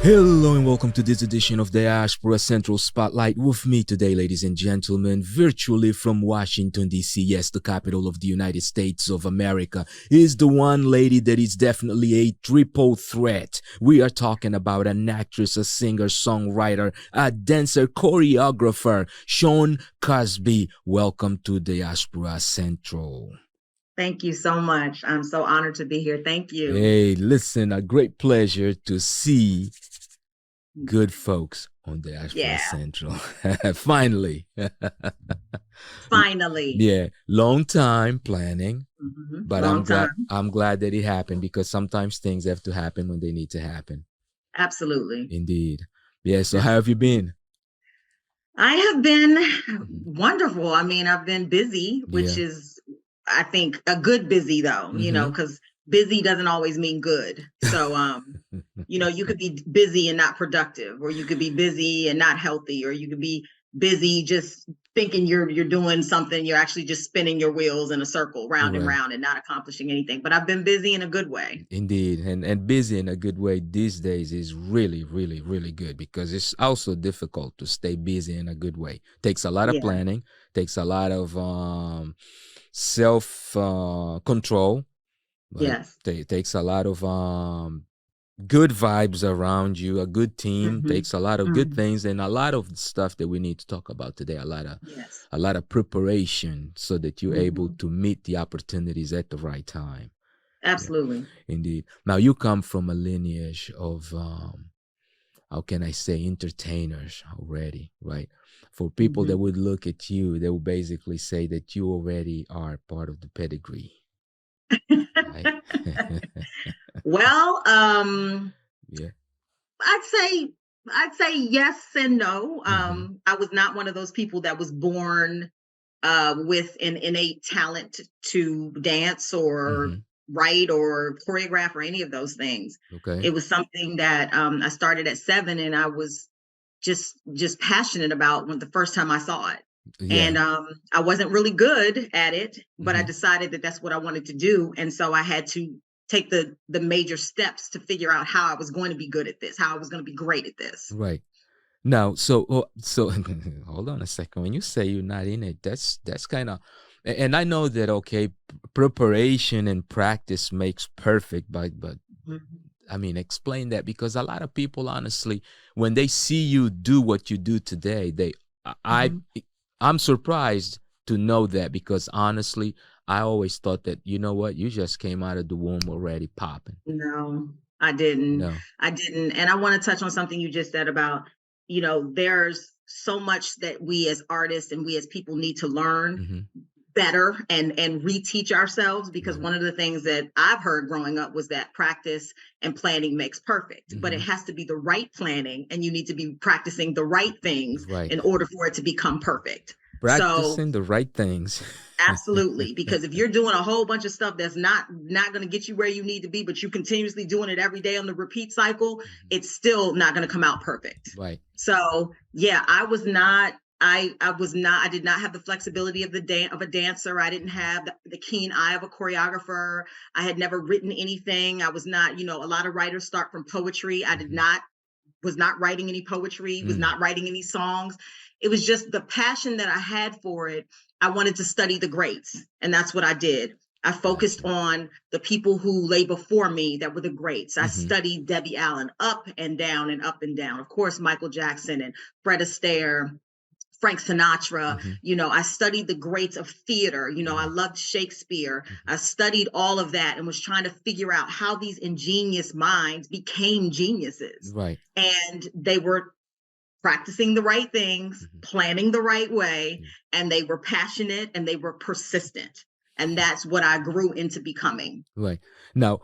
Hello and welcome to this edition of Diaspora Central Spotlight. With me today, ladies and gentlemen, virtually from Washington, D.C., yes, the capital of the United States of America, is the one lady that is definitely a triple threat. We are talking about an actress, a singer, songwriter, a dancer, choreographer, SHAWN Cosby. Welcome to Diaspora Central. Thank you so much. I'm so honored to be here. Thank you. Hey, listen, a great pleasure to see good folks on Diaspora Central. Finally. Finally. Yeah, long time planning, but Long time. I'm glad that it happened, because sometimes things have to happen when they need to happen. Absolutely. Indeed. Yeah, so how have you been? I have been wonderful. I mean, I've been busy, which is, I think, a good busy though, because busy doesn't always mean good. So, you could be busy and not productive, or you could be busy and not healthy, or you could be busy just thinking you're doing something. You're actually just spinning your wheels in a circle round and round and not accomplishing anything. But I've been busy in a good way. Indeed. And busy in a good way these days is really, really, really good, because it's also difficult to stay busy in a good way. Takes a lot of planning, takes a lot of self control. Yes. It takes a lot of good vibes around you, a good team, takes a lot of good things, and a lot of stuff that we need to talk about today. A lot of preparation so that you're able to meet the opportunities at the right time. Absolutely. Yeah, indeed. Now, you come from a lineage of how can I say, entertainers already, right? For people that would look at you, they would basically say that you already are part of the pedigree. Right? Well, yeah, I'd say yes and no. I was not one of those people that was born with an innate talent to dance or write or choreograph or any of those things. Okay. It was something that I started at 7, and I was just passionate about when the first time I saw it. Yeah. And I wasn't really good at it, but I decided that that's what I wanted to do. And so I had to take the major steps to figure out how I was going to be good at this, how I was going to be great at this. Right. Now, so hold on a second. When you say you're not in it, that's kind of, and I know that, okay, preparation and practice makes perfect, but I mean, explain that, because a lot of people, honestly, when they see you do what you do today, I'm surprised to know that, because honestly, I always thought that, you know what, you just came out of the womb already popping. No, I didn't. No. I didn't. And I want to touch on something you just said about, there's so much that we as artists and we as people need to learn better and reteach ourselves, because one of the things that I've heard growing up was that practice and planning makes perfect, but it has to be the right planning, and you need to be practicing the right things in order for it to become perfect. Practicing the right things. Absolutely, because if you're doing a whole bunch of stuff that's not going to get you where you need to be, but you continuously doing it every day on the repeat cycle, it's still not going to come out perfect. Right. So yeah, I did not have the flexibility of a dancer. I didn't have the keen eye of a choreographer. I had never written anything. I was not, a lot of writers start from poetry. I was not writing any poetry, was not writing any songs. It was just the passion that I had for it. I wanted to study the greats, and that's what I did. I focused on the people who lay before me that were the greats. I studied Debbie Allen up and down and up and down. Of course, Michael Jackson and Fred Astaire, Frank Sinatra. I studied the greats of theater. I loved Shakespeare. I studied all of that and was trying to figure out how these ingenious minds became geniuses. Right. And they were practicing the right things, planning the right way, and they were passionate and they were persistent. And that's what I grew into becoming. Right. Now,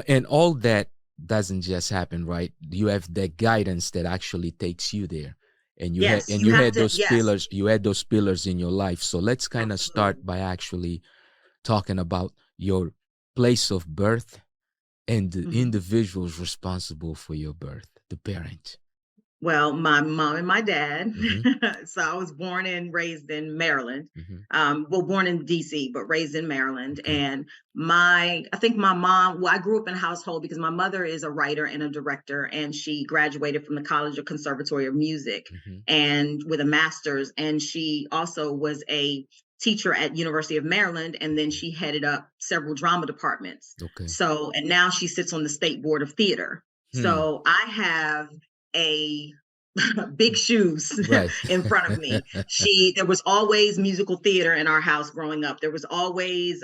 and all that doesn't just happen, right? You have that guidance that actually takes you there. And you had those pillars, you had those pillars in your life. So let's kind of start by actually talking about your place of birth and the individuals responsible for your birth, the parent. Well, my mom and my dad. Mm-hmm. So I was born and raised in Maryland. Mm-hmm. Well, born in DC, but raised in Maryland. Okay. And I think my mom, well, I grew up in a household because my mother is a writer and a director, and she graduated from the College of Conservatory of Music Mm-hmm. and with a master's. And she also was a teacher at University of Maryland, and then she headed up several drama departments. Okay. So, and now she sits on the State Board of Theater. Hmm. So I have a big shoes Right. in front of me. There was always musical theater in our house growing up. There was always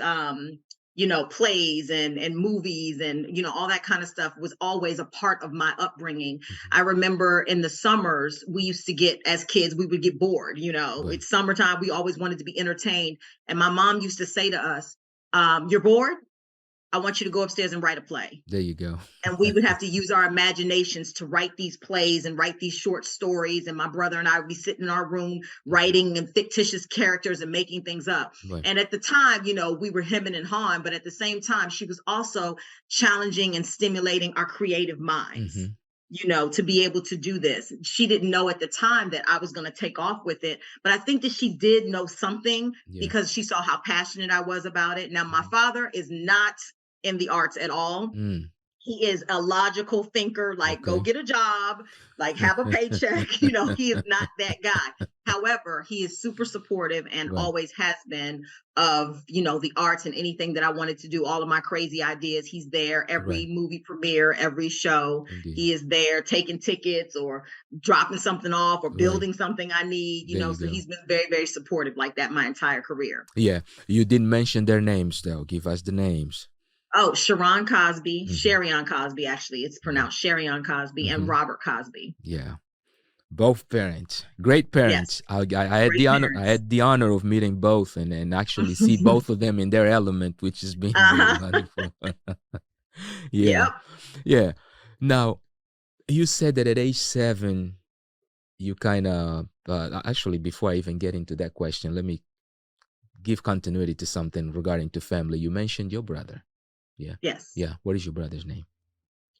plays and movies and all that kind of stuff was always a part of my upbringing. Mm-hmm. I remember in the summers we used to get, as kids, we would get bored. Right. It's summertime, we always wanted to be entertained, and my mom used to say to us, "You're bored? I want you to go upstairs and write a play." There you go. And we would have to use our imaginations to write these plays and write these short stories. And my brother and I would be sitting in our room writing and fictitious characters and making things up. Right. And at the time, we were hemming and hawing, but at the same time, she was also challenging and stimulating our creative minds. Mm-hmm. To be able to do this. She didn't know at the time that I was going to take off with it, but I think that she did know something Yeah. because she saw how passionate I was about it. Now, my Mm-hmm. father is not in the arts at all. Mm. He is a logical thinker, like go Okay. get a job, like have a paycheck. He is not that guy. However, he is super supportive and Right. always has been of, the arts and anything that I wanted to do, all of my crazy ideas. He's there every Right. movie premiere, every show. Indeed. He is there taking tickets or dropping something off or Right. building something I need, There you so go. he's been very, very supportive like that my entire career. Yeah. You didn't mention their names though. Give us the names. Oh, SHAWN Cosby, Mm-hmm. SHAWN Cosby, actually, it's Yeah. pronounced SHAWN Cosby, and Mm-hmm. Robert Cosby. Yeah. Both parents, great Yes, parents. I had great the honor. I parents. had the honor of meeting both, and actually see both of them in their element, which has been really Uh-huh. wonderful. Yeah, Yep. yeah. Now, you said that at age 7, you kind of actually, before I even get into that question, let me give continuity to something regarding to family. You mentioned your brother. Yeah, Yes. yeah. What is your brother's name?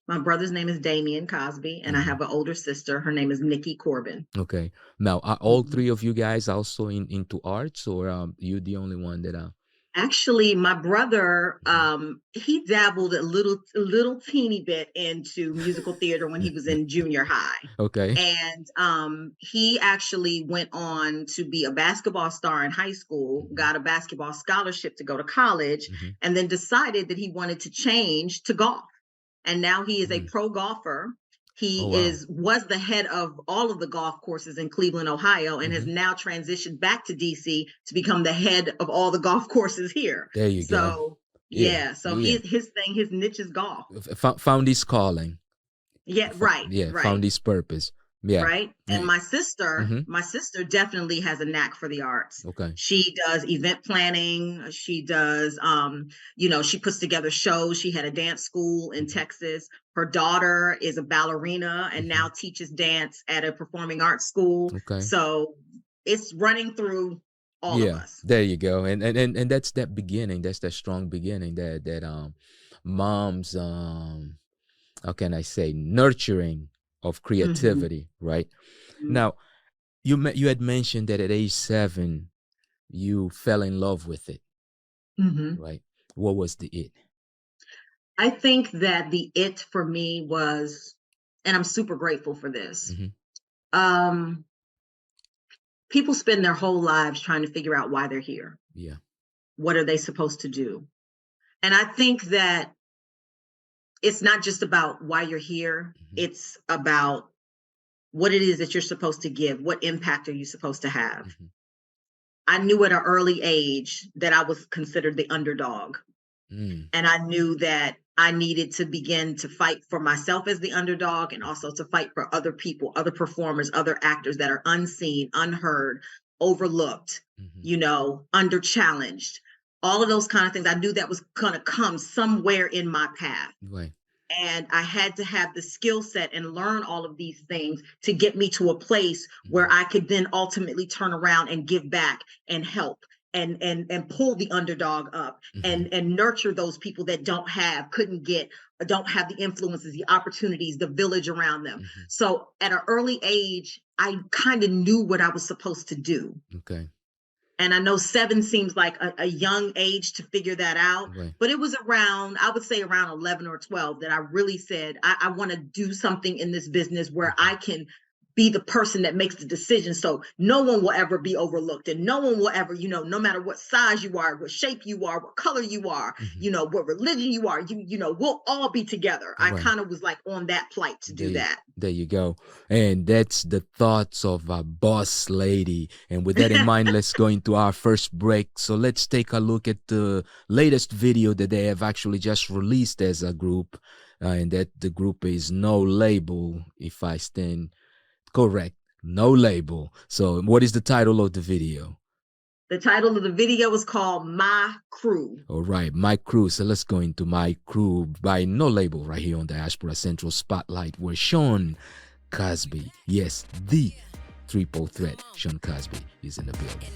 My brother's name is Damian Cosby, and I Mm-hmm. have an older sister. Her name is Nikki Corbin. Okay. Now, are all Mhm. three of you guys also into arts, or you the only one that Actually, my brother, Mhm. he dabbled a little teeny bit into musical theater when he was in junior high. Okay. And he actually went on to be a basketball star in high school, Mhm. got a basketball scholarship to go to college, Mhm. and then decided that he wanted to change to golf. And now he is a Mm. pro golfer. Oh He wow. was the head of all of the golf courses in Cleveland, Ohio, and has Mhm. now transitioned back to DC to become the head of all the golf courses here. There you go. So Yeah. yeah, so Yeah. his niche is golf. Found his calling. Yeah, right, Yeah. right. Found his purpose. Yeah. Right. And Yeah. Mhm. my sister definitely has a knack for the arts. Okay. She does event planning. She does, she puts together shows. She had a dance school in Mhm. Texas. Her daughter is a ballerina and now Mhm. teaches dance at a performing arts school. Okay. So it's running through all of Yeah. us. There you go. And that's that beginning. That's that strong beginning that mom's how can I say, nurturing of Hmm. creativity, right? Now, you had mentioned that at age 7 you fell in love with it, Hmm. right? What was the it? I think that the it for me was, and I'm super grateful for this. Mm-hmm. Um, People spend their whole lives trying to figure out why they're here. Yeah. What are they supposed to do? And I think that it's not just about why you're here, Mm-hmm. it's about what it is that you're supposed to give. What impact are you supposed to have? Mm-hmm. I knew at an early age that I was considered the underdog. Mm. And I knew that I needed to begin to fight for myself as the underdog and also to fight for other people, other performers, other actors that are unseen, unheard, overlooked, Mm-hmm. under challenged. All of those kind of things. I knew that was going to come somewhere in my path. Right. And I had to have the skill set and learn all of these things to get me to a place Mm-hmm. where I could then ultimately turn around and give back and help and pull the underdog up Mm-hmm. and nurture those people that don't have the influences, the opportunities, the village around them. Mm-hmm. So at an early age, I kind of knew what I was supposed to do. Okay. And I know 7 seems like a young age to figure that out, Right. but it was around, I would say around 11 or 12 that I really said, I want to do something in this business where Mm-hmm. I can be the person that makes the decision. So no one will ever be overlooked, and no one will ever, no matter what size you are, what shape you are, what color you are, Mm-hmm. what religion you are, we'll all be together. I Right. kind of was like on that plight to do that. There you go. And that's the thoughts of a boss lady. And with that in mind, let's go into our first break. So let's take a look at the latest video that they have actually just released as a group. And that the group is No Label, if I stand correct. No Label. So what is the title of the video? The title of the video is called My Crew. All right, My Crew. So let's go into My Crew by No Label right here on Diaspora Central Spotlight, where SHAWN Cosby, yes, the triple threat, SHAWN Cosby, is in the building.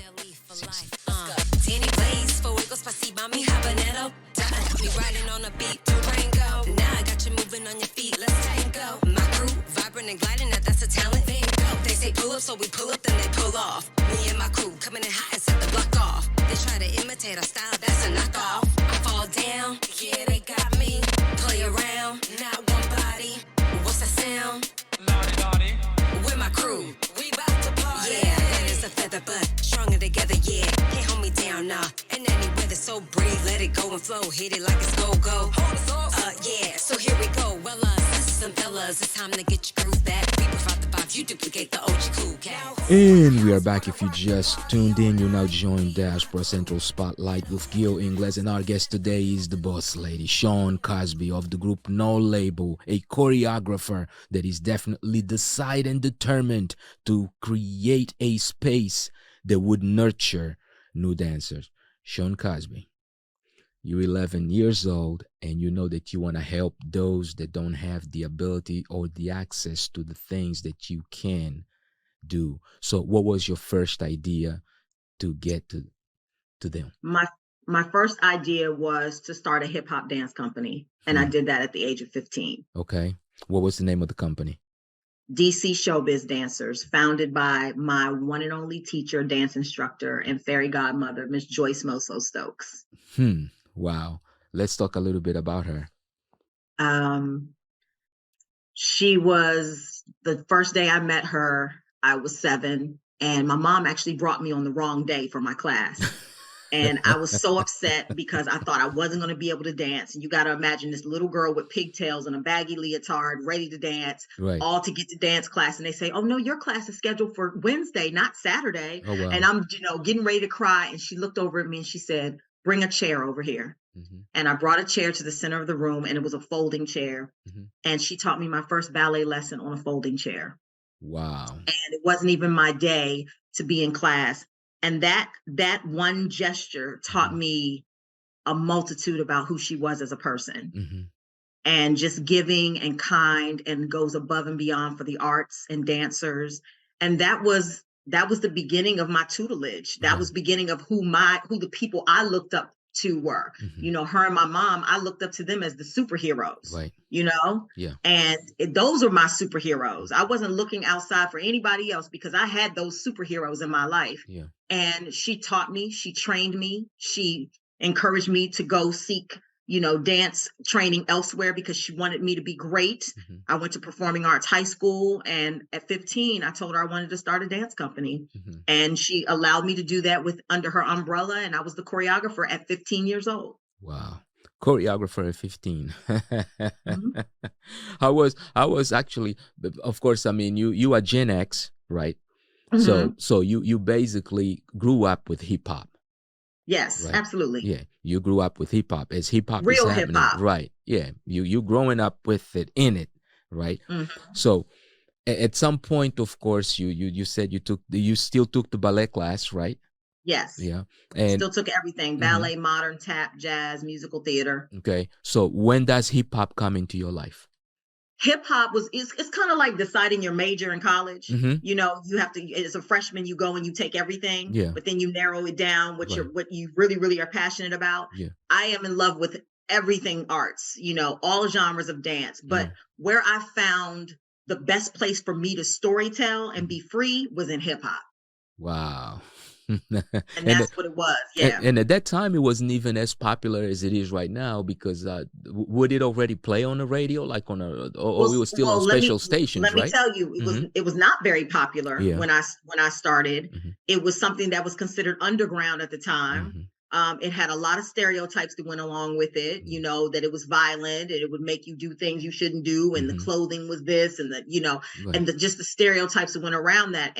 Me riding on a beat, Durango. Now I got you moving on your feet, let's tango. My crew, vibrant and gliding, that's a talent. They say pull up, so we pull up, then they pull off. Me and my crew coming in hot and set the block off. They try to imitate our style, that's a knockoff. I fall down, yeah, they got me. Play around, not one body. What's that sound? Lottie. With my crew, we bout to party. Yeah, that is a feather, but stronger together, yeah. Can't hold me down, nah. And any weather, so breathe, let it go and flow. Hit it like it's go-go. Yeah, so here we go. Well, sisters and fellas, it's time to get your groove back. We provide the vibes, you duplicate the OG cool cat. And we are back. If you just tuned in, you now join Diaspora Central Spotlight with Gil Ingles, and our guest today is the boss lady, SHAWN Cosby of the group No Label, a choreographer that is definitely decided and determined to create a space that would nurture new dancers. SHAWN Cosby, you're 11 years old, and you know that you want to help those that don't have the ability or the access to the things that you can do. So what was your first idea to get to them? My first idea was to start a hip hop dance company, and I did that at the age of 15. Okay. What was the name of the company? DC Showbiz Dancers, founded by my one and only teacher, dance instructor, and fairy godmother, Miss Joyce Moso Stokes. Wow. Let's talk a little bit about her. She was, the first day I met her, I was 7, and my mom actually brought me on the wrong day for my class. And I was so upset because I thought I wasn't going to be able to dance. And you got to imagine this little girl with pigtails and a baggy leotard, ready to dance, Right. all to get to dance class. And they say, oh, no, your class is scheduled for Wednesday, not Saturday. Oh, wow. And I'm, getting ready to cry. And she looked over at me and she said, bring a chair over here. And I brought a chair to the center of the room, and it was a folding chair. And she taught me my first ballet lesson on a folding chair. Wow. And it wasn't even my day to be in class. And that one gesture taught me a multitude about who she was as a person. And just giving and kind, and goes above and beyond for the arts and dancers. And that was the beginning of my tutelage. That was beginning of who the people I looked up to were. Her and my mom, I looked up to them as the superheroes. Right. Yeah. And those are my superheroes. I wasn't looking outside for anybody else because I had those superheroes in my life. Yeah. And she taught me, she trained me, she encouraged me to go seek, dance training elsewhere because she wanted me to be great. I went to performing arts high school, and at 15, I told her I wanted to start a dance company. And she allowed me to do that under her umbrella, and I was the choreographer at 15 years old. Wow. Choreographer at 15. I was actually, of course, I mean, you are Gen X, right? So you basically grew up with hip hop. Yes, right? Absolutely. Yeah, you grew up with hip hop as hip hop real is happening, hip-hop. Right? Yeah, you growing up with it in it, right? So at some point, of course, you said you still took the ballet class, right? Yes. Yeah, and still took everything: ballet, modern, tap, jazz, musical theater. Okay, so when does hip hop come into your life? hip hop it's kind of like deciding your major in college. Mm-hmm. You know, you have to, as a freshman, you go and you take everything, Yeah. but then you narrow it down what Right. what you really, really are passionate about. Yeah. I am in love with everything arts, you know, all genres of dance. But Yeah. where I found the best place for me to storytell and be free was in hip hop. Wow. And and that's what it was. Yeah. and at that time it wasn't even as popular as it is right now, because would it already play on the radio, like on or we were still on special stations, let me right? tell you, it was not very popular Yeah. when I started. Mhm. It was something that was considered underground at the time. Mhm. It had a lot of stereotypes that went along with it, you know, that it was violent and it would make you do things you shouldn't do, and the clothing was this, and the, you know, Right. and just the stereotypes that went around that.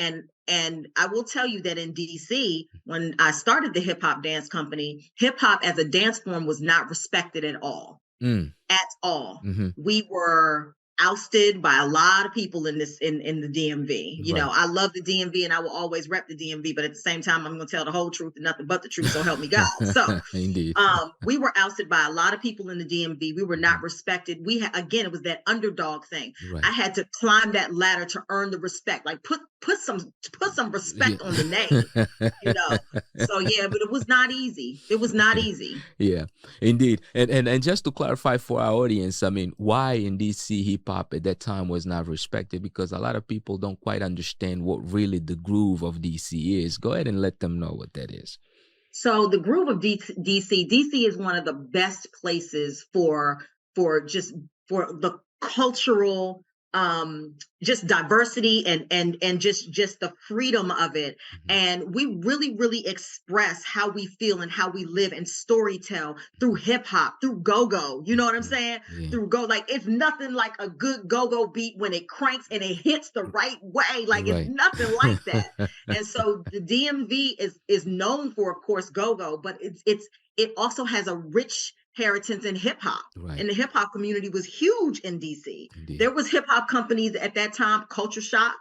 And I will tell you that in DC, when I started the hip hop dance company, hip hop as a dance form was not respected at all. Mm. At all. Mhm. We were ousted by a lot of people in this in the DMV. You know, Right. I love the DMV and I will always rep the DMV, but at the same time, I'm going to tell the whole truth and nothing but the truth. So help me God. So Indeed. we were ousted by a lot of people in the DMV. We were not respected. We had, again, it was that underdog thing. Right. I had to climb that ladder to earn the respect. Like put some respect on the name, you know. So yeah, but it was not easy. It was not easy. Yeah, indeed. And just to clarify for our audience, I mean, why in DC hip hop at that time was not respected? Because a lot of people don't quite understand what really the groove of DC is. Go ahead and let them know what that is. So the groove of DC is one of the best places for the cultural just diversity and just the freedom of it. And we really express how we feel and how we live and storytell through hip hop, through go-go. You know what I'm saying? Yeah. Through go, like it's nothing like a good go-go beat when it cranks and it hits the right way. Like Right. it's nothing like that. And so the DMV is known for, of course, go-go, but it also has a rich heritage in hip hop. Right. And the hip hop community was huge in DC. Indeed. There was hip hop companies at that time. Culture Shock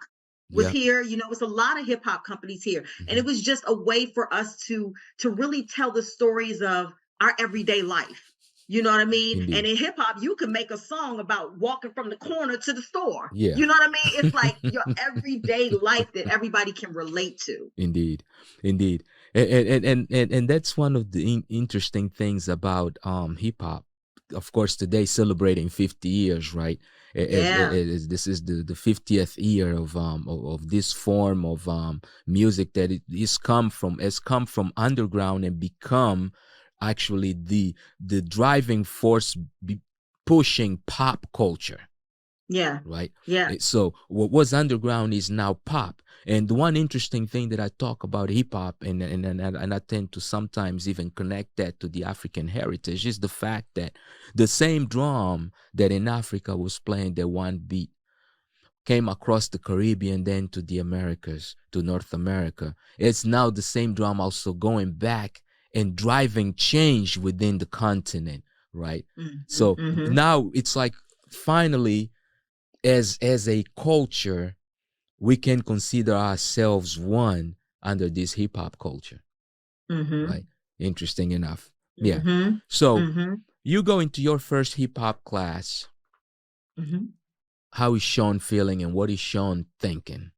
was Yep. here. You know, it was a lot of hip hop companies here. And it was just a way for us to really tell the stories of our everyday life. You know what I mean? Indeed. And in hip hop, you can make a song about walking from the corner to the store. Yeah. You know what I mean? It's like your everyday life that everybody can relate to. Indeed, indeed, and that's one of the interesting things about hip hop. Of course, today celebrating 50 years, right? Yeah. This is the 50th year of this form of music that has come from underground and become actually the driving force pushing pop culture. Yeah. Right. Yeah. So what was underground is now pop. And the one interesting thing that I talk about hip hop and I tend to sometimes even connect that to the African heritage is the fact that the same drum that in Africa was playing the one beat came across the Caribbean, then to the Americas, to North America. It's now the same drum also going back and driving change within the continent, right? So now it's like finally, as a culture, we can consider ourselves one under this hip hop culture, right? Interesting enough. Yeah. So you go into your first hip hop class. How is SHAWN feeling and what is SHAWN thinking?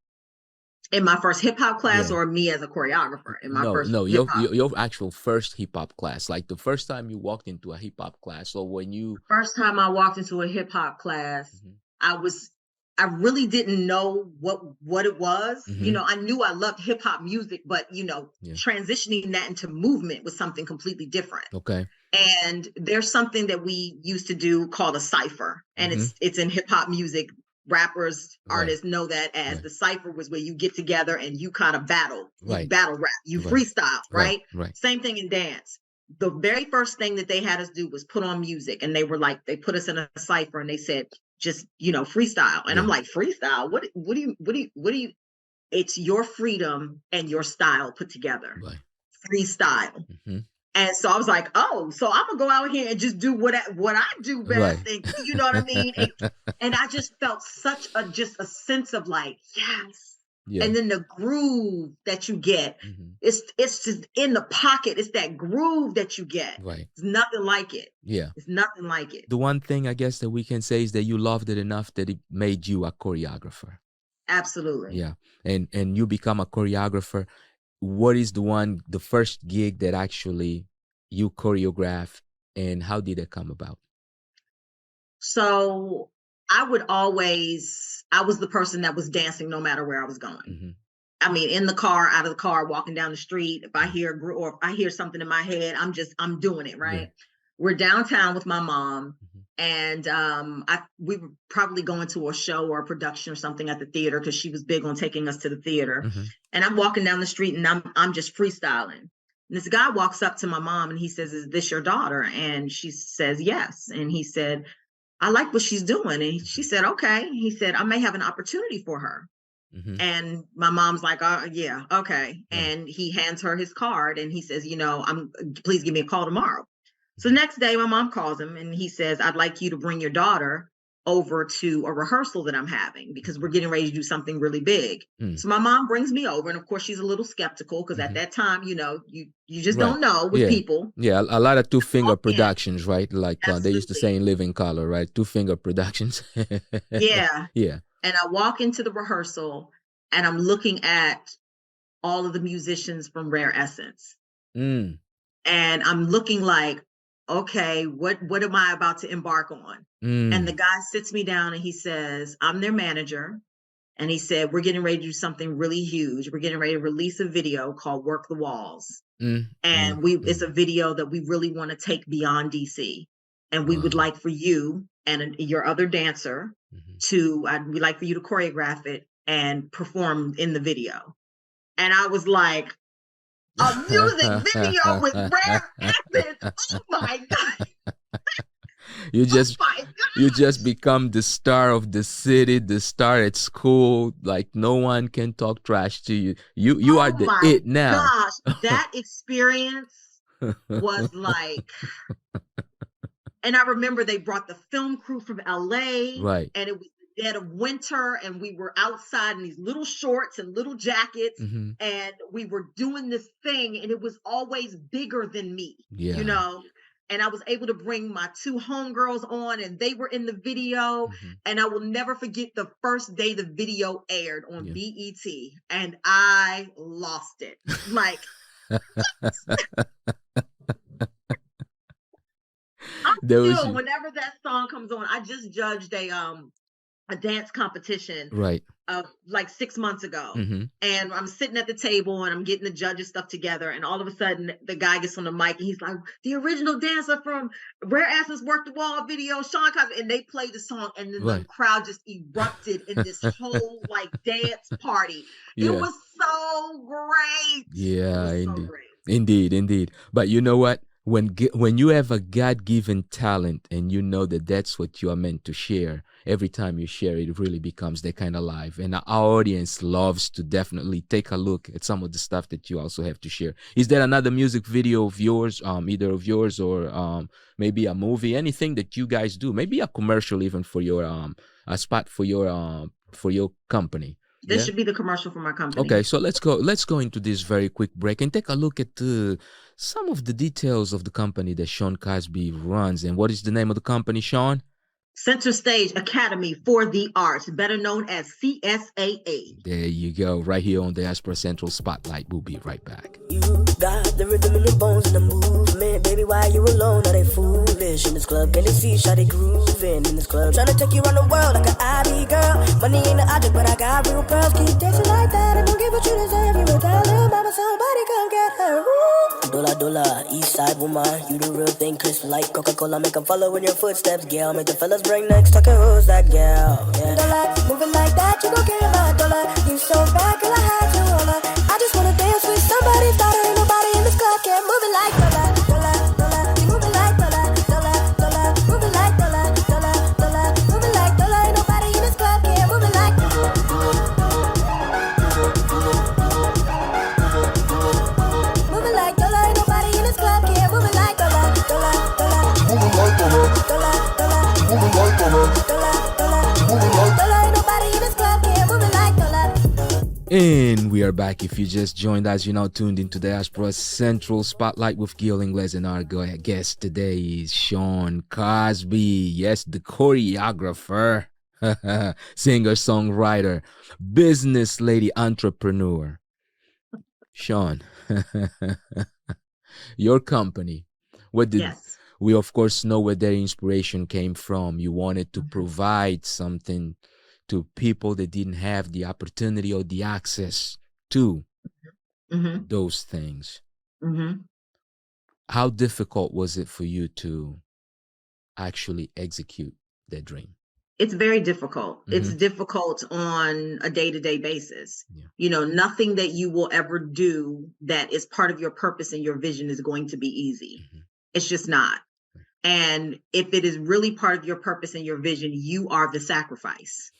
In my first hip hop class, Yeah. or me as a choreographer? In my first your actual first hip hop class, like the first time you walked into a hip hop class, or when you first time I walked into a hip hop class, I really didn't know what it was. You know, I knew I loved hip hop music, but you know, transitioning that into movement was something completely different. Okay. And there's something that we used to do called a cipher, and it's in hip hop music. Rappers, artists know that as the cipher was where you get together and you kind of battle, you battle rap, you freestyle, right? Same thing in dance. The very first thing that they had us do was put on music, and they put us in a cipher and they said, just, you know, freestyle. And I'm like, freestyle? What do you, it's your freedom and your style put together. Freestyle. And so I was like, oh, so I'm gonna go out here and just do what I do best. And you know what I mean? And I just felt such a sense of like, yes, Yeah. And then the groove that you get, Mhm. it's just in the pocket. It's that groove that you get. Right. It's nothing like it. Yeah. It's nothing like it. The one thing I guess that we can say is that you loved it enough that it made you a choreographer. Absolutely. Yeah. And you become a choreographer. What is the first gig that actually you choreographed, and how did it come about? So I was the person that was dancing no matter where I was going. Mm-hmm. I mean, in the car, out of the car, walking down the street. If I hear or if I hear something in my head, I'm doing it, right? Yeah. We're downtown with my mom, Mm-hmm. and we were probably going to a show or a production or something at the theater because she was big on taking us to the theater. Mm-hmm. And I'm walking down the street and I'm just freestyling. And this guy walks up to my mom and he says, "Is this your daughter?" And she says, "Yes." And he said, "I like what she's doing." And she said, "Okay." He said, "I may have an opportunity for her." Mm-hmm. And my mom's like, "Yeah, okay." Right. And he hands her his card and he says, "Please give me a call tomorrow." So the next day my mom calls him and he says, "I'd like you to bring your daughter over to a rehearsal that I'm having because we're getting ready to do something really big." So my mom brings me over, and of course she's a little skeptical because at that time, you just Right. don't know with people. Yeah, a lot of two-finger Okay. productions, right? Like they used to say in Living Color, right? Two-finger productions. Yeah. Yeah. And I walk into the rehearsal and I'm looking at all of the musicians from Rare Essence. Mm. And I'm looking like, okay, what am I about to embark on? And the guy sits me down and he says, "I'm their manager." And he said, "We're getting ready to do something really huge. We're getting ready to release a video called Work the Walls. And it's a video that we really want to take beyond DC. And we would like for you and your other dancer we'd like for you to choreograph it and perform in the video." And I was like, "A music video with Rare Essence? Oh my God." You just Oh my God. you just become the star of the city, the star at school. Like no one can talk trash to you. You are the it now. Gosh, that experience was like, and I remember they brought the film crew from LA, Right. and it was the dead of winter, and we were outside in these little shorts and little jackets, and we were doing this thing, and it was always bigger than me, Yeah. And I was able to bring my two homegirls on, and they were in the video. And I will never forget the first day the video aired on BET, and I lost it. Like, whenever that song comes on, I just judged a dance competition, right, like 6 months ago, and I'm sitting at the table and I'm getting the judges stuff together, and all of a sudden the guy gets on the mic and he's like, "The original dancer from Rare Essence Work the Wall video, SHAWN Cosby," and they played the song, and then the crowd just erupted in this whole like dance party. It was so great. Yeah, it was indeed. So great. Indeed. But you know what? When you have a God-given talent and you know that that's what you are meant to share, every time you share it, it really becomes that kind of live. And our audience loves to definitely take a look at some of the stuff that you also have to share. Is there another music video of yours, either of yours or maybe a movie, anything that you guys do? Maybe a commercial even for your a spot for your company. This should be the commercial for my company. Okay, so let's go into this very quick break and take a look at some of the details of the company that SHAWN Cosby runs. And what is the name of the company, Sean? Center Stage Academy for the Arts, better known as CSAA. There you go, right here on Diaspora Central Spotlight. We'll be right back. You got the rhythm in your bones and the movement. Baby, why you alone? Are they foolish in this club? Can you see Shawty grooving in this club? Trying to take you around the world like an IB girl. Money ain't an object, but I got real pearls. Keep dancing like that and don't get what you deserve. You with that little mama, somebody come get her. Ooh. Dola, east side woman. You the real thing, crisp like Coca-Cola. Make them follow in your footsteps, girl. Make the fellas bring next, talking who's that gal? Yeah. Dola, moving like that, you gon' get my dollar. You so bad, girl, I had you all up. I just wanna dance with somebody's daughter. Ain't nobody in this club can move it like Dola, Dola, Dola. You move it like Dola, Dola, Dola. Move it like Dola, Dola, Dola. Move it like Dola. Ain't nobody in this club can move it like Dola. Move it like Dola. Ain't nobody in this club can move it like Dola, Dola, Dola. Move it like Dola, Dola, Dola. Move it like Dola, Dola, Dola. Move it like Dola. Ain't nobody in this club can move it like Dola. And we are back. If you just joined us, you're now tuned into Diaspora Central Spotlight with Gil Ingles, and our guest today is SHAWN Cosby. Yes, the choreographer, singer, songwriter, business lady, entrepreneur. SHAWN, your company. What did Yes. we, of course, know where their inspiration came from? You wanted to provide something to people that didn't have the opportunity or the access to those things. How difficult was it for you to actually execute that dream? It's very difficult. It's difficult on a day-to-day basis. Yeah. You know, nothing that you will ever do that is part of your purpose and your vision is going to be easy. It's just not. And if it is really part of your purpose and your vision, you are the sacrifice.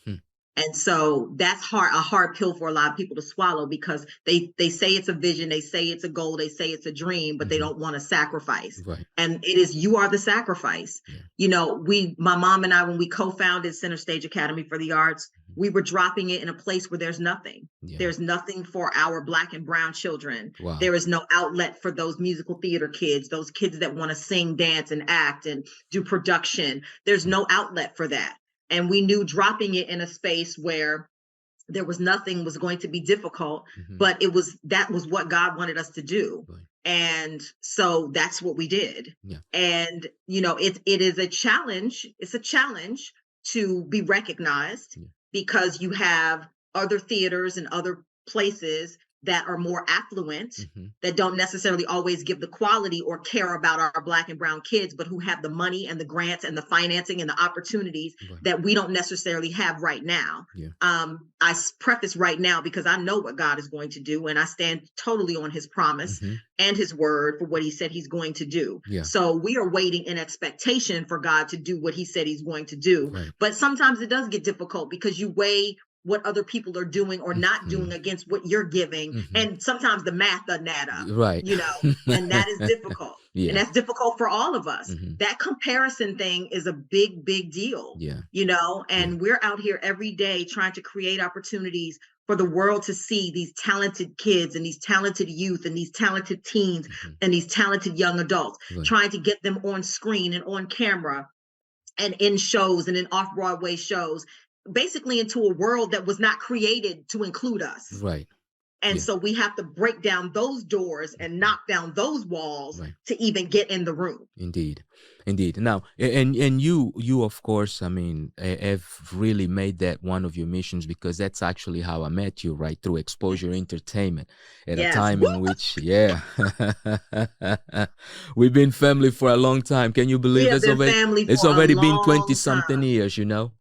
And so that's a hard pill for a lot of people to swallow, because they say it's a vision, they say it's a goal, they say it's a dream, but they don't want to sacrifice. Right. And you are the sacrifice. Yeah. You know, my mom and I, when we co-founded Center Stage Academy for the Arts, we were dropping it in a place where there's nothing. Yeah. There's nothing for our Black and brown children. Wow. There is no outlet for those musical theater kids, those kids that want to sing, dance, and act and do production. There's no outlet for that. And we knew dropping it in a space where there was nothing was going to be difficult, but that was what God wanted us to do. Right. And so that's what we did. Yeah. And, you know, it is a challenge. It's a challenge to be recognized, because you have other theaters and other places that are more affluent, that don't necessarily always give the quality or care about our Black and brown kids, but who have the money and the grants and the financing and the opportunities that we don't necessarily have right now. Yeah. I preface right now because I know what God is going to do, and I stand totally on his promise and his word for what he said he's going to do. Yeah. So we are waiting in expectation for God to do what he said he's going to do. Right. But sometimes it does get difficult because you weigh what other people are doing or not doing against what you're giving. And sometimes the math doesn't add up, right? You know, and that is difficult. Yeah. And that's difficult for all of us. That comparison thing is a big, big deal, Yeah. You know, and we're out here every day trying to create opportunities for the world to see these talented kids and these talented youth and these talented teens and these talented young adults, trying to get them on screen and on camera and in shows and in off-Broadway shows, basically into a world that was not created to include us. Right. And so we have to break down those doors and knock down those walls to even get in the room. Indeed. Now, and you of course, I mean, have really made that one of your missions, because that's actually how I met you, right? Through Exposure Entertainment, at a time in which, we've been family for a long time. Can you believe it's already been 20-something years, you know?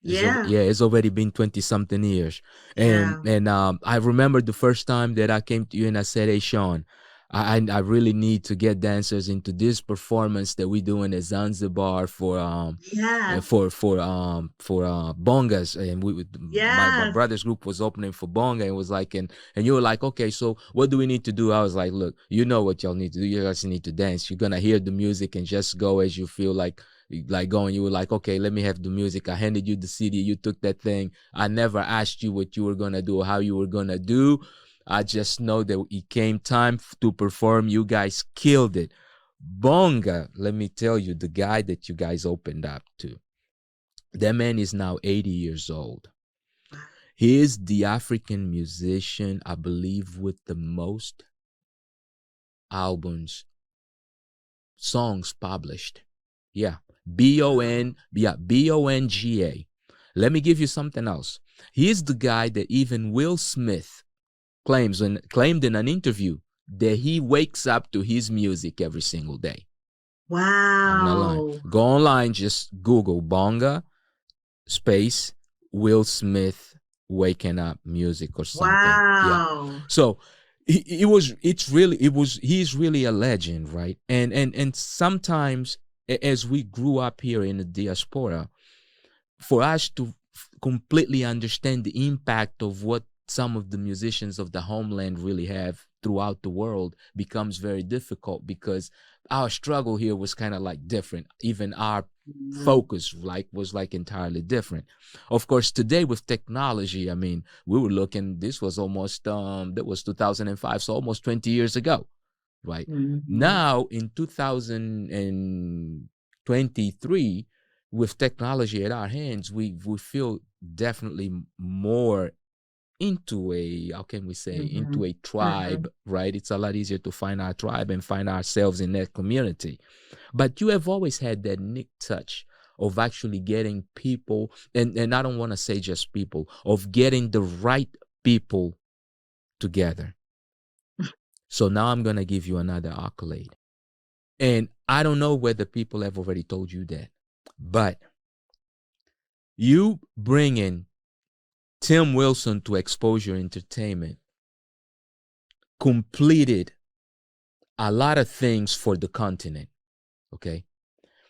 It's already been 20-something years. And I remember the first time that I came to you and I said, hey, SHAWN, I really need to get dancers into this performance that we're doing at Zanzibar for bongas. And my brother's group was opening for bonga, and it was like, and you were like, okay, so what do we need to do? I was like, look, you know what y'all need to do. You guys need to dance. You're gonna hear the music and just go as you feel like going. You were like, okay, let me have the music. I handed you the CD. You took that thing. I never asked you what you were gonna do or how you were gonna do. I just know that it came time to perform. You guys killed it. Bonga, let me tell you, the guy that you guys opened up to, that man is now 80 years old. He is the African musician, I believe, with the most albums, songs published. Yeah. B-O-N-G-A. Let me give you something else. He is the guy that even Will Smith claimed in an interview that he wakes up to his music every single day. Wow. I'm not lying. Go online, just Google bonga space Will Smith waking up music or something. Wow. Yeah. So he's really a legend, right? And sometimes as we grew up here in the diaspora, for us to completely understand the impact of what some of the musicians of the homeland really have throughout the world becomes very difficult because our struggle here was kind of like different. Even our focus was like entirely different. Of course, today with technology, I mean, we were looking, this was almost that was 2005, so almost 20 years ago, right? Now in 2023, with technology at our hands, we feel definitely more into a, how can we say, into a tribe, right? It's a lot easier to find our tribe and find ourselves in that community. But you have always had that nick touch of actually getting people, and I don't want to say just people, of getting the right people together. So now I'm going to give you another accolade. And I don't know whether people have already told you that, but you bringing Tim Wilson to Exposure Entertainment completed a lot of things for the continent, okay?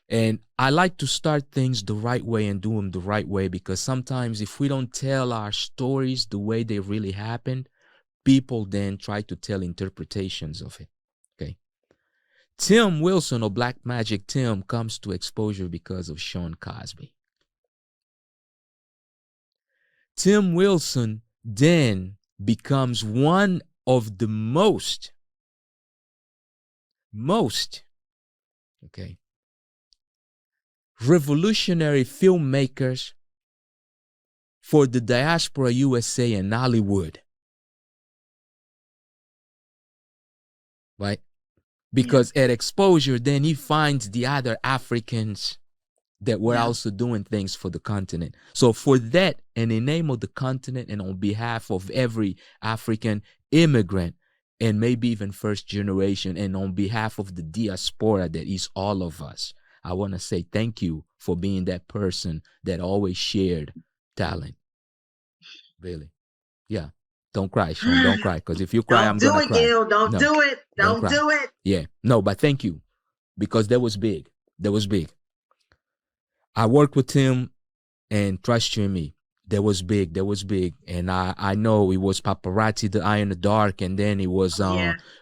And I like to start things the right way and do them the right way, because sometimes if we don't tell our stories the way they really happened, people then try to tell interpretations of it, okay? Tim Wilson, or Black Magic Tim, comes to Exposure because of SHAWN Cosby. Tim Wilson then becomes one of the most, okay, revolutionary filmmakers for the diaspora USA and Hollywood, right? Because at Exposure, then he finds the other Africans that were also doing things for the continent. So for that, and in the name of the continent and on behalf of every African immigrant, and maybe even first generation, and on behalf of the diaspora that is all of us, I want to say thank you for being that person that always shared talent. Really. Yeah. Don't cry, SHAWN. Don't cry. Because if you cry, I'm going to cry. Gil. Don't do it. Don't do it. Yeah. No, but thank you. Because that was big. That was big. I worked with him, and trust you and me, that was big. That was big. And I know it was Paparazzi, The Eye in the Dark, and then it was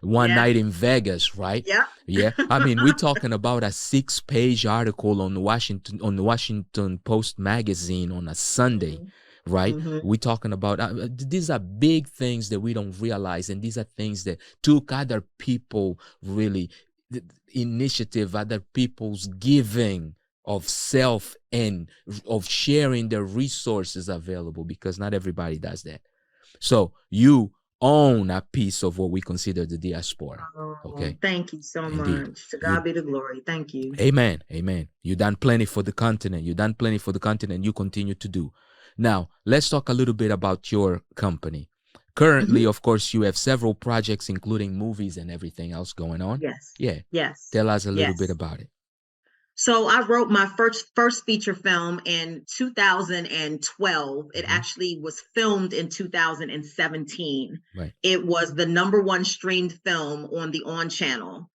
One Night in Vegas, right? Yeah. Yeah. I mean, we're talking about a 6-page article on the Washington Post magazine on a Sunday, right? We're talking about these are big things that we don't realize, and these are things that took other people really initiative, other people's giving of self and of sharing their resources available, because not everybody does that. So you own a piece of what we consider the diaspora. Okay. Thank you so much. To God be the glory. Thank you. Amen. Amen. You done plenty for the continent. You done plenty for the continent. You continue to do. Now, let's talk a little bit about your company. Currently, of course, you have several projects, including movies and everything else going on. Yes. Yeah. Yes. Tell us a little bit about it. So I wrote my first feature film in 2012. It actually was filmed in 2017. Right. It was the #1 streamed film on the ON channel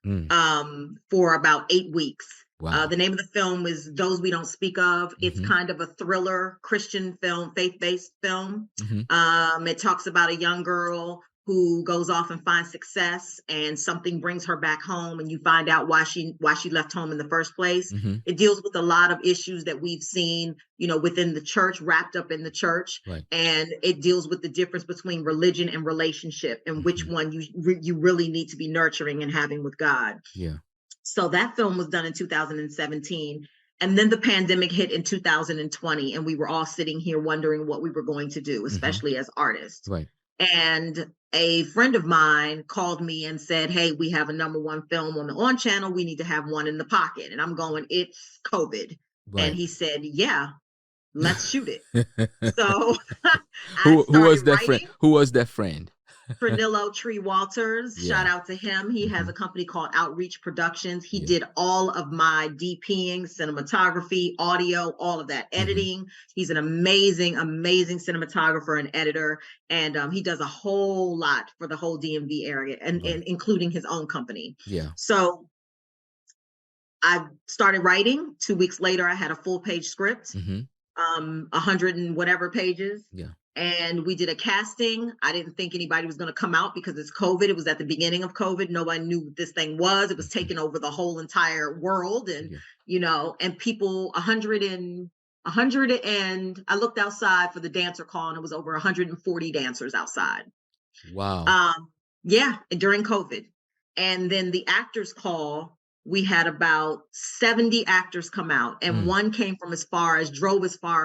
for about 8 weeks. Wow. The name of the film is Those We Don't Speak Of. It's kind of a thriller Christian film, faith-based film. It talks about a young girl who goes off and finds success, and something brings her back home, and you find out why she left home in the first place. It deals with a lot of issues that we've seen, within the church, wrapped up in the church. Right. And it deals with the difference between religion and relationship, and which one you really need to be nurturing and having with God. Yeah. So that film was done in 2017. And then the pandemic hit in 2020, and we were all sitting here wondering what we were going to do, especially as artists. Right. And a friend of mine called me and said, hey, we have a #1 film on the ON channel. We need to have one in the pocket. And I'm going, it's COVID. Right. And he said, yeah, let's shoot it. So who was that friend? Who was that friend? Pranillo Tree Walters, shout out to him. He has a company called Outreach Productions. He did all of my DPing, cinematography, audio, all of that, editing. He's an amazing, amazing cinematographer and editor. And he does a whole lot for the whole DMV area, and including his own company. Yeah. So I started writing. 2 weeks later, I had a full-page script, 100 and whatever pages. Yeah. And we did a casting. I didn't think anybody was going to come out because it's COVID. It was at the beginning of COVID. Nobody knew what this thing was. It was taking over the whole entire world. And, and people, 100 and I looked outside for the dancer call, and it was over 140 dancers outside. Wow. During COVID. And then the actors call, we had about 70 actors come out, and one drove as far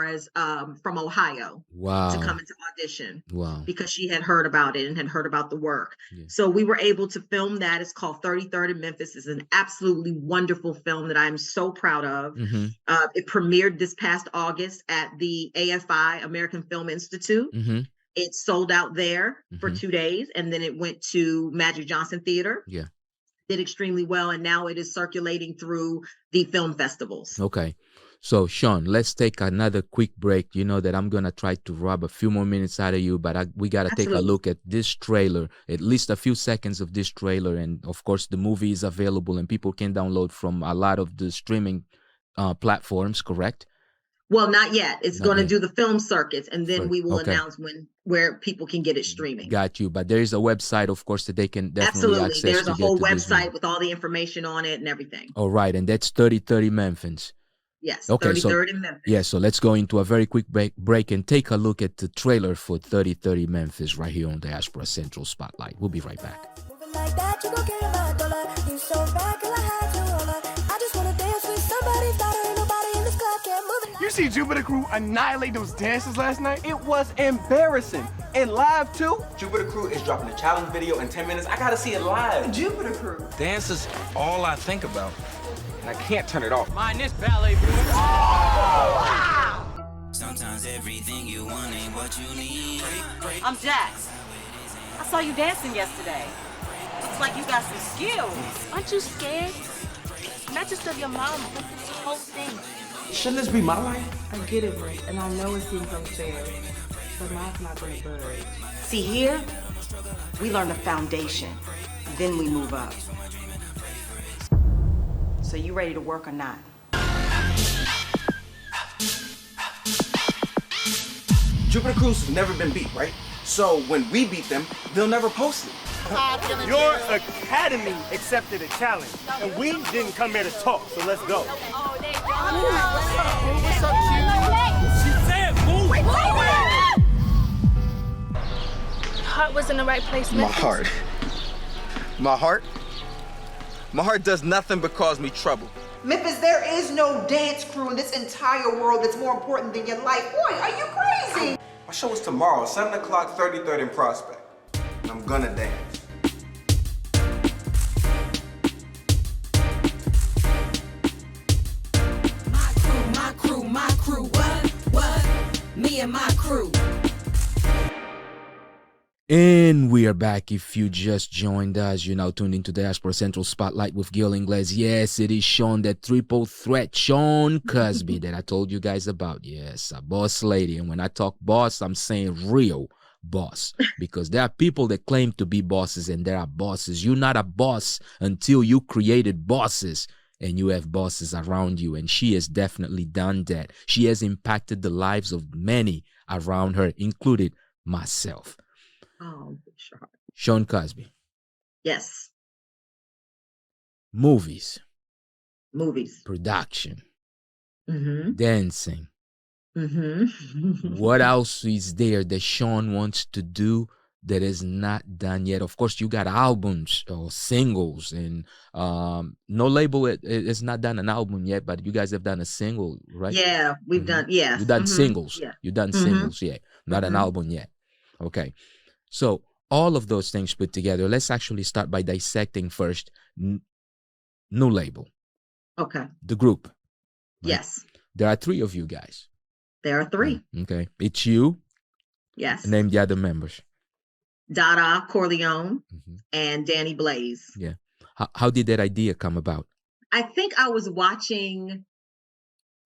as from Ohio to come into audition. Wow. Because she had heard about it and had heard about the work. Yeah. So we were able to film that. It's called 33rd in Memphis. It's an absolutely wonderful film that I'm so proud of. Mm-hmm. It premiered this past August at the AFI, American Film Institute. Mm-hmm. It sold out there for 2 days, and then it went to Magic Johnson Theater. Yeah. Did extremely well, and now it is circulating through the film festivals. Okay. So, Shawn, let's take another quick break. You know that I'm going to try to rob a few more minutes out of you, but we got to take a look at this trailer, at least a few seconds of this trailer. And, of course, the movie is available and people can download from a lot of the streaming platforms, correct? Well, not yet. It's going to do the film circuits, and then we will announce where people can get it streaming. Got you. But there is a website, of course, that they can definitely access. There's a whole website with all the information on it and everything. All right. And that's 3030 Memphis. Yes. Okay. 33rd in Memphis. Yeah. So let's go into a very quick break and take a look at the trailer for 3030 Memphis right here on Diaspora Central Spotlight. We'll be right back. You see Jupiter Crew annihilate those dancers last night? It was embarrassing. And live too? Jupiter Crew is dropping a challenge video in 10 minutes. I gotta see it live. Jupiter Crew. Dance is all I think about. And I can't turn it off. Mind this ballet, bro. Sometimes everything you want ain't what you need. I'm Jax. I saw you dancing yesterday. Looks like you got some skills. Aren't you scared? Not just of your mom, but this whole thing. Shouldn't this be my life? I get it, Rick, and I know it seems unfair, but mine's not gonna budge. See, here, we learn the foundation, then we move up. So you ready to work or not? Jupiter Crew's never been beat, right? So when we beat them, they'll never post it. Your academy accepted a challenge, and we didn't come here to talk, so let's go. What's up, She said move. Heart was in the right place. My heart? My heart does nothing but cause me trouble. Memphis, there is no dance crew in this entire world that's more important than your life. Boy, are you crazy? My show is tomorrow, 7 o'clock, 33rd in Prospect. And I'm gonna dance. My crew, what? Me and my crew. And we are back. If you just joined us, you're now tuned into Diaspora Central Spotlight with Gil Ingles. Yes, it is Shawn, that triple threat, SHAWN Cosby, that I told you guys about. Yes, a boss lady. And when I talk boss, I'm saying real boss. Because there are people that claim to be bosses, and there are bosses. You're not a boss until you created bosses. And you have bosses around you. And she has definitely done that. She has impacted the lives of many around her, including myself. Oh, sure. SHAWN Cosby. Yes. Movies. Movies. Production. Mm-hmm. Dancing. Mm-hmm. What else is there that Shawn wants to do that is not done yet? Of course, you got albums or singles, and no label it's not done an album yet, but you guys have done a single, right? Yeah, we've done. Yeah, you done singles. Yeah. You done singles, yeah, not an album yet. Okay, so all of those things put together, let's actually start by dissecting first. New label. Okay. The group. Right? Yes. There are 3 of you guys. There are 3. Okay, it's you. Yes. Name the other members. Dada Corleone and Danny Blaze. Yeah. How did that idea come about? I think I was watching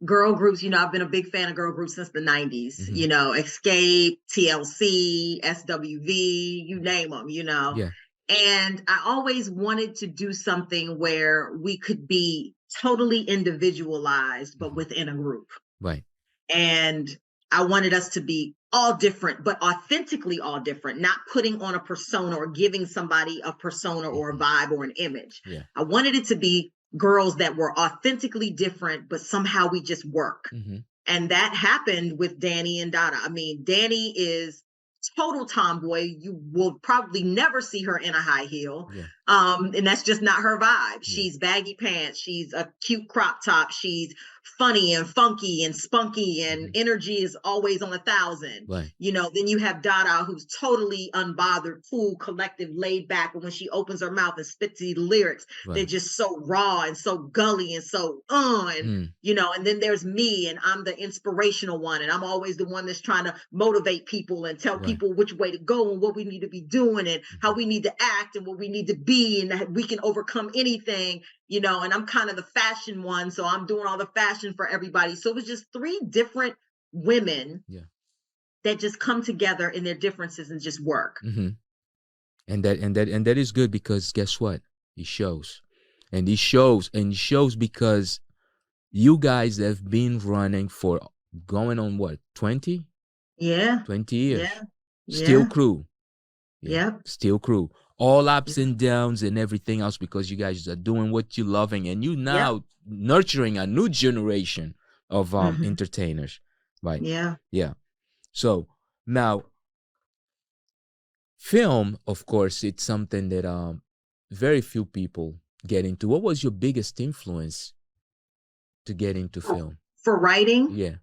girl groups. You know, I've been a big fan of girl groups since the 90s. You know, Escape, TLC, SWV, you name them, you know. Yeah. And I always wanted to do something where we could be totally individualized, but within a group. Right. And I wanted us to be all different, but authentically all different, not putting on a persona or giving somebody a persona or a vibe or an image. Yeah. I wanted it to be girls that were authentically different, but somehow we just work. And that happened with Danny and Dada. I mean, Danny is total tomboy. You will probably never see her in a high heel. Yeah. And that's just not her vibe. Yeah. She's baggy pants. She's a cute crop top. She's funny and funky and spunky, and energy is always on 1,000. Right. You know, then you have Dada, who's totally unbothered, cool, collective, laid back. But when she opens her mouth and spits these lyrics, they're just so raw and so gully and so you know, and then there's me, and I'm the inspirational one, and I'm always the one that's trying to motivate people and tell people which way to go and what we need to be doing and how we need to act and what we need to be, and that we can overcome anything. You know, and I'm kind of the fashion one, so I'm doing all the fashion for everybody. So it was just 3 different women that just come together in their differences and just work. And that is good, because guess what? It shows. And it shows because you guys have been running for going on what, 20? Yeah. 20 years. Yeah. Still crew. Yeah. Still crew. All ups and downs and everything else, because you guys are doing what you're loving, and you now nurturing a new generation of entertainers, right? Yeah. Yeah. So now, film, of course, it's something that very few people get into. What was your biggest influence to get into film? For writing? Yeah.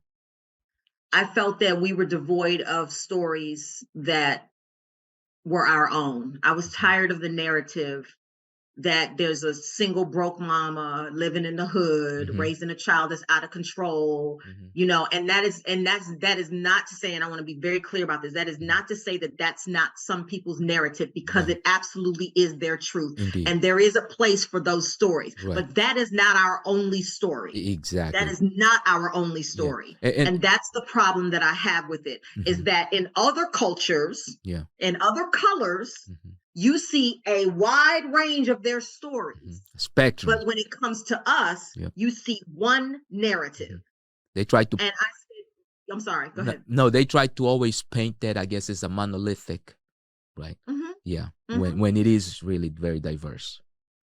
I felt that we were devoid of stories that were our own. I was tired of the narrative that there's a single broke mama living in the hood, raising a child that's out of control, you know, and that is not to say, and I want to be very clear about this, that is not to say that that's not some people's narrative, because it absolutely is their truth. Indeed. And there is a place for those stories, but that is not our only story. Exactly. That is not our only story. And that's the problem that I have with it, is that in other cultures, in other colors, you see a wide range of their stories. Spectrum. But when it comes to us, you see one narrative. They try to... And I said, I'm sorry, go ahead. No, they try to always paint that, I guess, as a monolithic, right? Yeah, when it is really very diverse.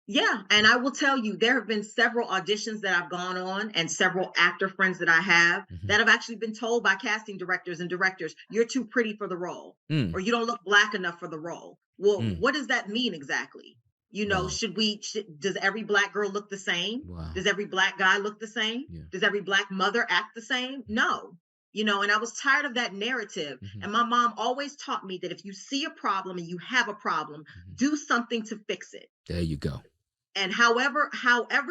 Yeah, and I will tell you, there have been several auditions that I've gone on, and several actor friends that I have that have actually been told by casting directors and directors, you're too pretty for the role, or you don't look black enough for the role. Well, what does that mean exactly? You know, does every black girl look the same? Does every black guy look the same? Does every black mother act the same? No. You know, and I was tired of that narrative. And my mom always taught me that if you see a problem and you have a problem, do something to fix it. There you go. And however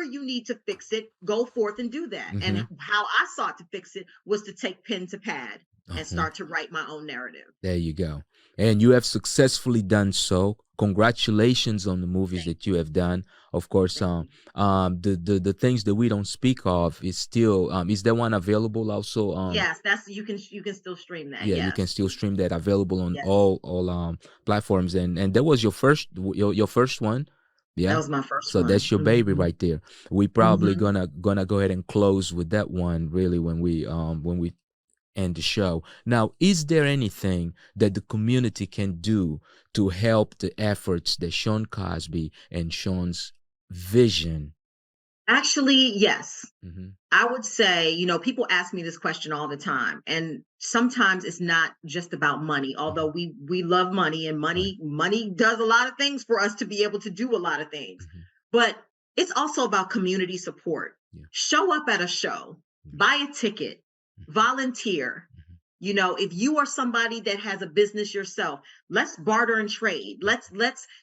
you need to fix it, go forth and do that. And how I sought to fix it was to take pen to pad and start to write my own narrative. There you go. And you have successfully done so. Congratulations on the movies that you have done. Of course, the things that we don't speak of is still is that one available also? Yes, you can still stream that. Yeah, you can still stream that, available on all platforms. And that was your first one. Yeah, that was my first so one. That's your baby right there. We probably gonna go ahead and close with that one, really, when we end the show. Now, is there anything that the community can do to help the efforts that SHAWN Cosby and SHAWN's vision? Actually, yes. I would say, you know, people ask me this question all the time, and sometimes it's not just about money, although we love money, and money does a lot of things for us to be able to do a lot of things. But it's also about community support. Show up at a show, buy a ticket, volunteer. You know, if you are somebody that has a business yourself, let's barter and trade. Let's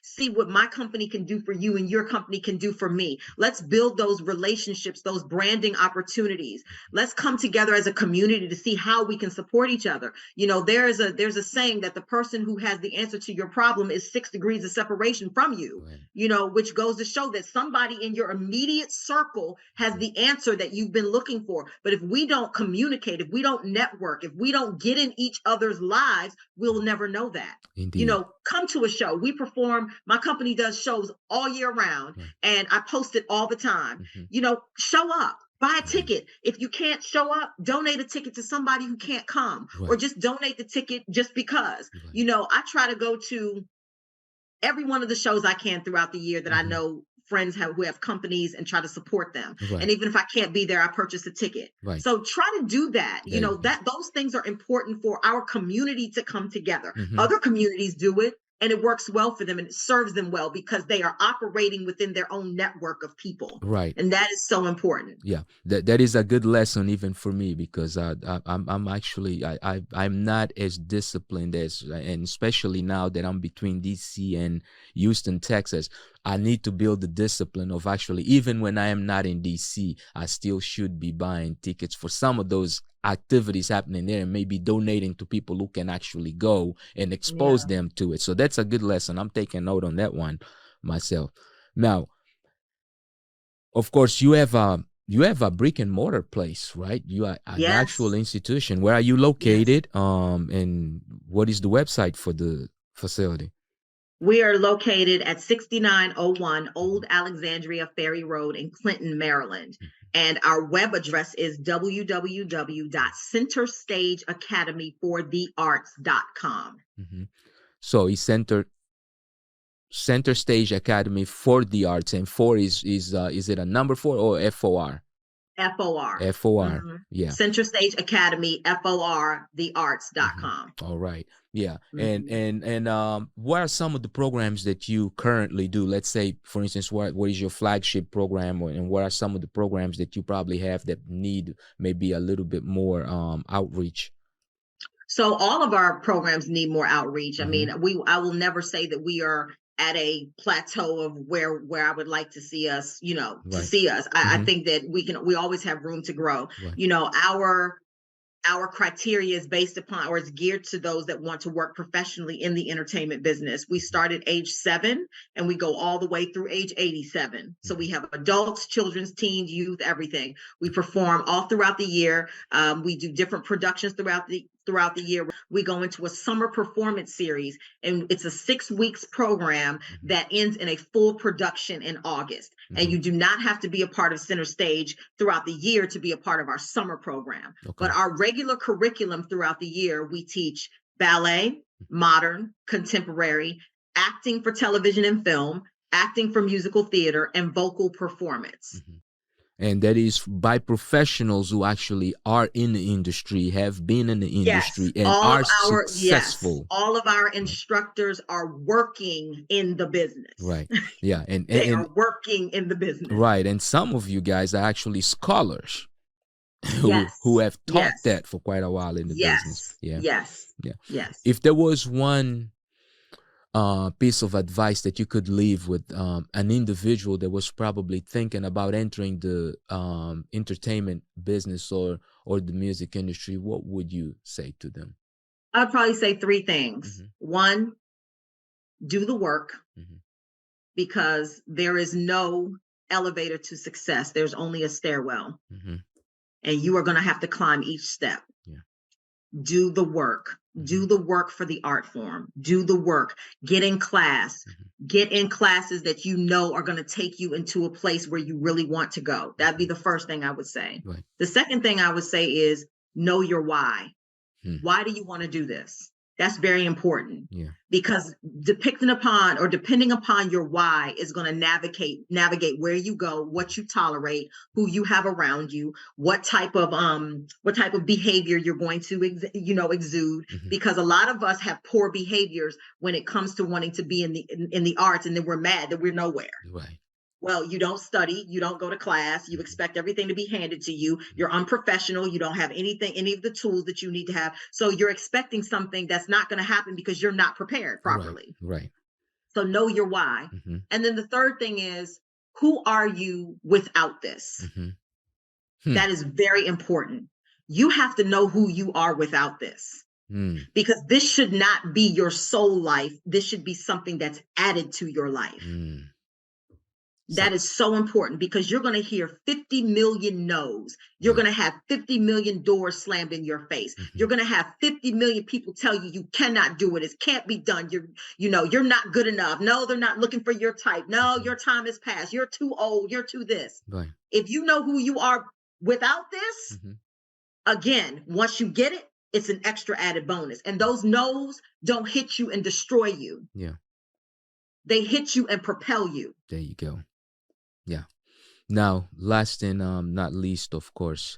see what my company can do for you and your company can do for me. Let's build those relationships, those branding opportunities. Let's come together as a community to see how we can support each other. You know, there's a saying that the person who has the answer to your problem is 6 degrees of separation from you, you know, which goes to show that somebody in your immediate circle has the answer that you've been looking for. But if we don't communicate, if we don't network, if we don't get in each other's lives, we'll never know that. Indeed. You know, come to a show. We perform. My company does shows all year round, and I post it all the time. You know, show up. Buy a ticket. If you can't show up, donate a ticket to somebody who can't come, or just donate the ticket just because. You know, I try to go to every one of the shows I can throughout the year that I know friends who have companies, and try to support them. And even if I can't be there, I purchase a ticket. So try to do that. You know, that those things are important for our community to come together. Other communities do it, and it works well for them, and it serves them well because they are operating within their own network of people. And that is so important. Yeah, that is a good lesson even for me, because I'm actually I'm not as disciplined as, and especially now that I'm between DC and Houston, Texas, I need to build the discipline of actually, even when I am not in DC, I still should be buying tickets for some of those activities happening there, and maybe donating to people who can actually go and expose them to it. So that's a good lesson. I'm taking note on that one myself. Now, of course, you have a brick and mortar place, right? You are an actual institution. Where are you located? And what is the website for the facility? We are located at 6901 Old Alexandria Ferry Road in Clinton, Maryland. And our web address is www.centerstageacademyforthearts.com. So it's Center Stage Academy for the Arts, and 4 is it a number 4 or FOR? FOR. FOR. Yeah. Center Stage Academy, FOR, thearts.com. All right. Yeah. And what are some of the programs that you currently do? Let's say, for instance, what is your flagship program, and what are some of the programs that you probably have that need maybe a little bit more outreach? So all of our programs need more outreach. I mean, I will never say that we are at a plateau of where I would like to see us, you know, to see us. I think that we always have room to grow. You know, our criteria is based upon, or is geared to those that want to work professionally in the entertainment business. We start at age 7 and we go all the way through age 87. So we have adults, children's, teens, youth, everything. We perform all throughout the year. We do different productions throughout the year. We go into a summer performance series, and it's a 6 weeks program that ends in a full production in August. And you do not have to be a part of Center Stage throughout the year to be a part of our summer program. But our regular curriculum throughout the year, we teach ballet, modern, contemporary, acting for television and film, acting for musical theater, and vocal performance. And that is by professionals who actually are in the industry, have been in the industry, and are successful. All of our instructors are working in the business. Right. Yeah. And they are working in the business. Right. And some of you guys are actually scholars who have taught that for quite a while in the business. Yeah. Yes. If there was one piece of advice that you could leave with an individual that was probably thinking about entering the entertainment business or the music industry, what would you say to them? I'd probably say 3 things. 1, do the work, because there is no elevator to success. There's only a stairwell, and you are going to have to climb each step. Do the work. Do the work for the art form. Do the work. Get in class. Get in classes that you know are going to take you into a place where you really want to go. That'd be the first thing I would say. The second thing I would say is know your why. Why do you want to do this? That's very important, because depending upon your why is going to navigate where you go, what you tolerate, who you have around you, what type of behavior you're going to exude. Because a lot of us have poor behaviors when it comes to wanting to be in the arts, and then we're mad that we're nowhere. Well, you don't study, you don't go to class, you expect everything to be handed to you, you're unprofessional, you don't have any of the tools that you need to have. So you're expecting something that's not going to happen because you're not prepared properly. Right. So know your why. And then the third thing is, who are you without this? That is very important. You have to know who you are without this. Because this should not be your sole life. This should be something that's added to your life. That is so important, because you're going to hear 50 million no's. You're going to have 50 million doors slammed in your face. You're going to have 50 million people tell you you cannot do it. It can't be done. You're not good enough. No, they're not looking for your type. No, your time has passed. You're too old. You're too this. If you know who you are Without this, again, once you get it, it's an extra added bonus. And those no's don't hit you and destroy you. Yeah. They hit you and propel you. There you go. Yeah. Now, last and not least, of course,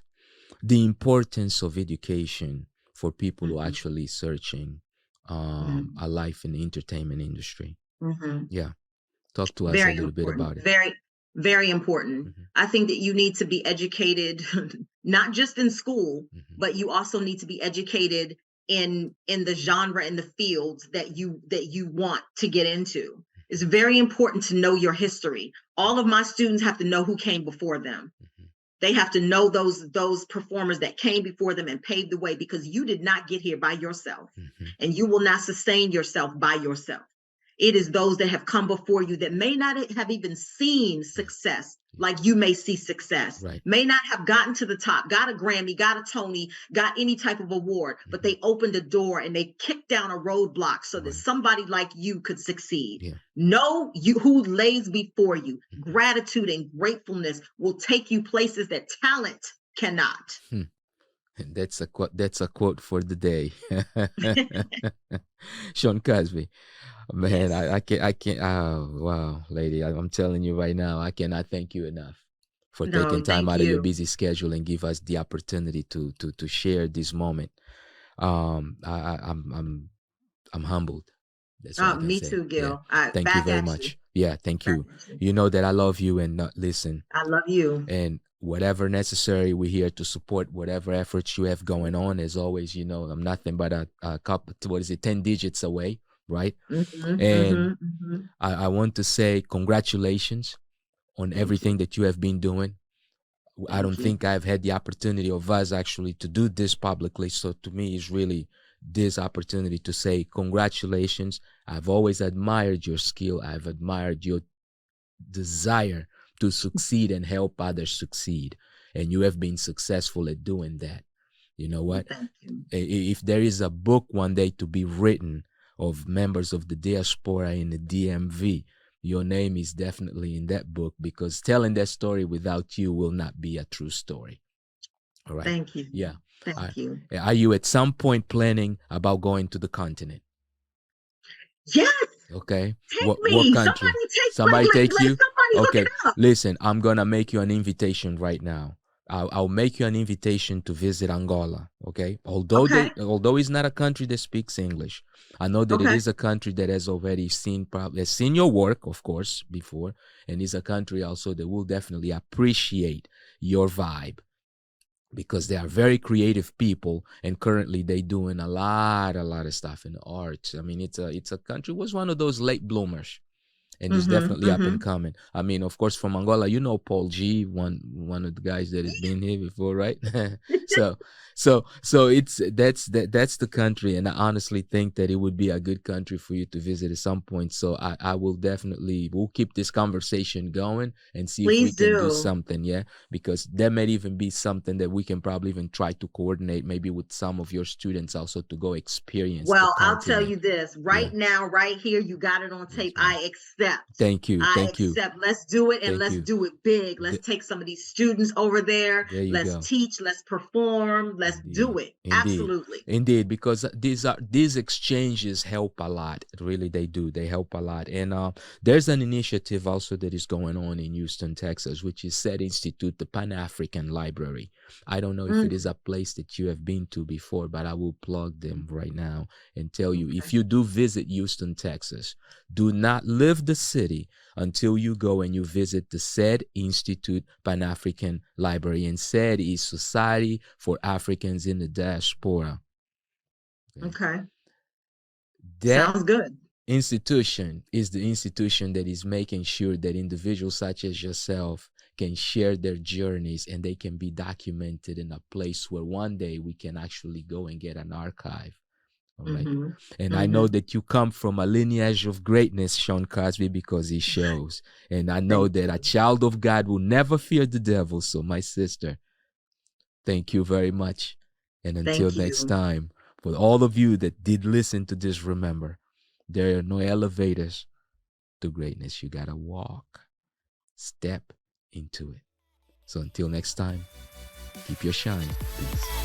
the importance of education for people who are actually searching a life in the entertainment industry. Yeah. Talk to us Very a little bit important. about it. Very, very important. I think that you need to be educated, not just in school, but you also need to be educated in the genre and the fields that you want to get into. It's very important to know your history. All of my students have to know who came before them. They have to know those performers that came before them and paved the way, because you did not get here by yourself, and you will not sustain yourself by yourself. It is those that have come before you that may not have even seen success like you may see success, may not have gotten to the top, got a Grammy, got a Tony, got any type of award, but they opened a door and they kicked down a roadblock so that somebody like you could succeed. Know you who lays before you. Gratitude and gratefulness will take you places that talent cannot. That's a quote. That's a quote for the day. SHAWN Cosby. Man, Yes. I can't. Oh, wow, lady, I'm telling you right now, I cannot thank you enough for No, taking time thank out of your you. busy schedule and give us the opportunity to share this moment. I'm humbled. That's what I can Me say. too, Yeah. Gil. Thank you Back very at you. much. Yeah, thank Back you. at you. You know that I love you, and listen, I love you. and whatever necessary, we're here to support whatever efforts you have going on. As always, you know, I'm nothing but a couple, 10 digits away, right? And I want to say congratulations on everything that you have been doing. I don't think I've had the opportunity of us actually to do this publicly. So to me, it's really this opportunity to say congratulations. I've always admired your skill. I've admired your desire to succeed and help others succeed. And you have been successful at doing that. You know what? Thank you. If there is a book one day to be written of members of the diaspora in the DMV, your name is definitely in that book, because telling that story without you will not be a true story. All right. Thank you. Yeah. Thank you. Are you at some point planning about going to the continent? Yes. Okay. Take What me. country? Somebody take you? somebody Okay. look it up. Listen, I'm gonna make you an invitation right now. I'll make you an invitation to visit Angola. Okay. Although it's not a country that speaks English, I know that it is a country that has already seen your work, of course, before, and is a country also that will definitely appreciate your vibe, because they are very creative people, and currently they doing a lot of stuff in the arts. I mean, it's a country, was one of those late bloomers, and it's definitely up and coming. I mean, of course, from Angola, you know Paul G, one of the guys that has been here before, right? so that's the country, and I honestly think that it would be a good country for you to visit at some point. So we'll keep this conversation going and see if we can do something, yeah, because there may even be something that we can probably even try to coordinate, maybe with some of your students also, to go experience. Well, I'll tell you this right now, right here, you got it on tape. I accept. Thank you. I accept. Let's do it, and let's do it big. Let's take some of these students over there. Let's teach. Let's perform. Let's do it. Absolutely. Indeed, because these exchanges help a lot. Really, they do. They help a lot. And there's an initiative also that is going on in Houston, Texas, which is SED Institute, the Pan-African Library. I don't know if it is a place that you have been to before, but I will plug them right now and tell you, if you do visit Houston, Texas, do not leave the city until you go and you visit the SED Institute Pan-African Library. And SED is Society for Africans in the Diaspora. Okay. That sounds good. Institution is the institution that is making sure that individuals such as yourself can share their journeys, and they can be documented in a place where one day we can actually go and get an archive. All right. And I know that you come from a lineage of greatness, SHAWN Cosby, because it shows. And I know that a child of God will never fear the devil. So, my sister, thank you very much. And until next time, for all of you that did listen to this, remember, there are no elevators to greatness. You got to walk, step into it. So until next time, Keep your shine. Peace.